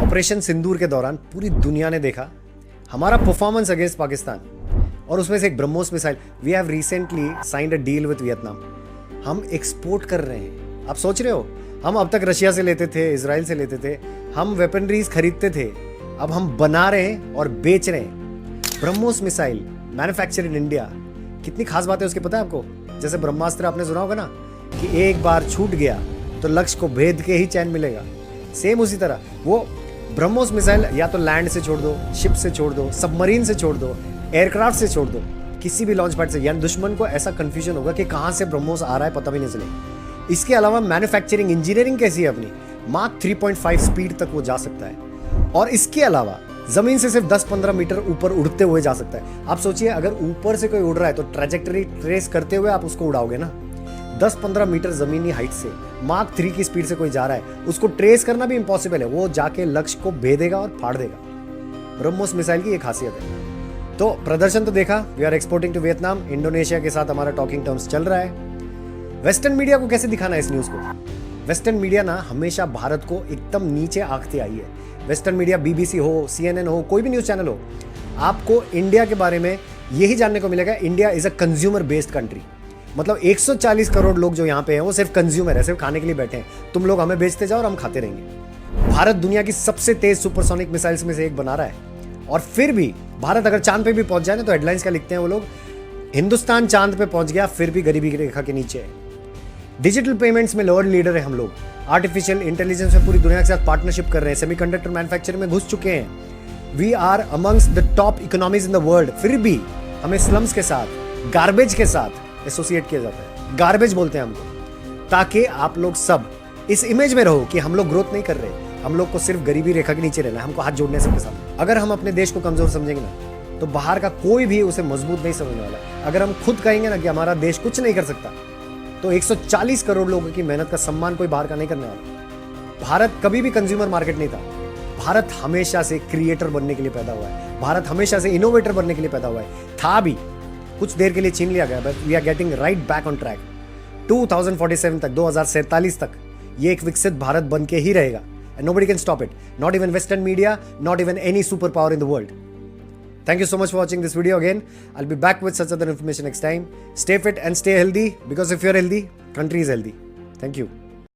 Operation सिंदूर के दौरान पूरी दुनिया ने देखा हमारा परफॉर्मेंस अगेंस्ट पाकिस्तान, और उसमें से एक BrahMos missile. We have recently signed a deal with Vietnam. हम एक्सपोर्ट कर रहे हैं। आप सोच रहे हो, हम अब तक रशिया से लेते थे, इजराइल से लेते थे, हम वेपनरीज खरीदते थे, अब हम बना रहे हैं और बेच रहे हैं। BrahMos missile manufacture in India. कितनी खास बात है उसकी पता है आपको? जैसे ब्रह्मास्त्र आपने सुना होगा ना कि एक बार छूट गया तो लक्ष्य को भेद के ही चैन मिलेगा। सेम उसी तरह वो ब्रह्मोस मिसाइल या तो लैंड से छोड़ दो, शिप से छोड़ दो, सबमरीन से छोड़ दो, एयरक्राफ्ट से छोड़ दो, किसी भी लॉन्च पैड से, यानी दुश्मन को ऐसा कंफ्यूजन होगा कि कहां से ब्रह्मोस आ रहा है पता भी नहीं चलेगा। इसके अलावा मैन्युफैक्चरिंग इंजीनियरिंग कैसी है अपनी, मार्क 3.5 स्पीड तक वो जा सकता है, और इसके अलावा जमीन से सिर्फ 10-15 मीटर ऊपर उड़ते हुए जा सकता है। आप सोचिए, अगर ऊपर से कोई उड़ रहा है तो ट्रैजेक्टरी ट्रेस करते हुए आप उसको उड़ाओगे ना। 10-15 मीटर जमीनी हाइट से मार्क 3 की स्पीड से कोई जा रहा है, उसको ट्रेस करना भी इंपॉसिबल है। वो जाके लक्ष्य को भेदेगा और फाड़ देगा। ब्रह्मोस मिसाइल की ये खासियत है। तो प्रदर्शन तो देखा, we are exporting to Vietnam. Indonesia के साथ हमारा टॉकिंग टर्म्स चल रहा है। वेस्टर्न मीडिया को कैसे दिखाना है इस न्यूज को? वेस्टर्न मीडिया ना हमेशा भारत को एकदम नीचे आंकते आई है। वेस्टर्न मीडिया, बीबीसी हो, CNN हो, कोई भी न्यूज चैनल हो, आपको इंडिया के बारे में यही जानने को मिलेगा, India is a consumer based country. मतलब 140 करोड़ लोग जो यहाँ पे हैं वो सिर्फ कंज्यूमर है, सिर्फ खाने के लिए बैठे हैं। तुम लोग हमें बेचते जाओ और हम खाते रहेंगे। भारत दुनिया की सबसे तेज सुपरसोनिक मिसाइल्स में से एक बना रहा है, और फिर भी भारत अगर चांद पे भी पहुंच जाए ना तो हेडलाइंस क्या लिखते हैं वो लोग, हिंदुस्तान चांद पे पहुंच गया फिर भी गरीबी की रेखा के नीचे है। डिजिटल पेमेंट्स में वर्ल्ड लीडर है हम लोग। आर्टिफिशियल इंटेलिजेंस में पूरी दुनिया के साथ पार्टनरशिप कर रहे हैं। सेमीकंडक्टर मैन्युफैक्चरिंग में घुस चुके हैं। We are amongst the top economies in the world. फिर भी हमें स्लम्स के साथ, गार्बेज के साथ एसोसिएट किया जाता है। गार्बेज बोलते हैं हमको, ताकि आप लोग सब इस इमेज में रहो कि हम लोग ग्रोथ नहीं कर रहे, हम लोग को सिर्फ गरीबी रेखा के नीचे रहना है, हमको हाथ जोड़ने सबके साथ। अगर हम अपने देश को कमजोर समझेंगे ना तो बाहर का कोई भी उसे मजबूत नहीं समझने वाला। अगर हम खुद कहेंगे ना कि हमारा देश कुछ नहीं कर सकता, तो 140 करोड़ लोगों की मेहनत का सम्मान कोई बाहर का नहीं करने वाला। भारत कभी भी कंज्यूमर मार्केट नहीं था। भारत हमेशा से क्रिएटर बनने के लिए पैदा हुआ है। भारत हमेशा से इनोवेटर बनने के लिए पैदा हुआ है। था भी, कुछ देर के लिए छीन लिया गया, but we are getting right back on track. 2047 तक, 2047 तक ये एक विकसित भारत बन के ही रहेगा, and nobody can stop it, not even Western media, not even any superpower in the world. Thank you so much for watching this video again. I'll be back with such other information next time. Stay fit and stay healthy, because if you're healthy, country is healthy. Thank you.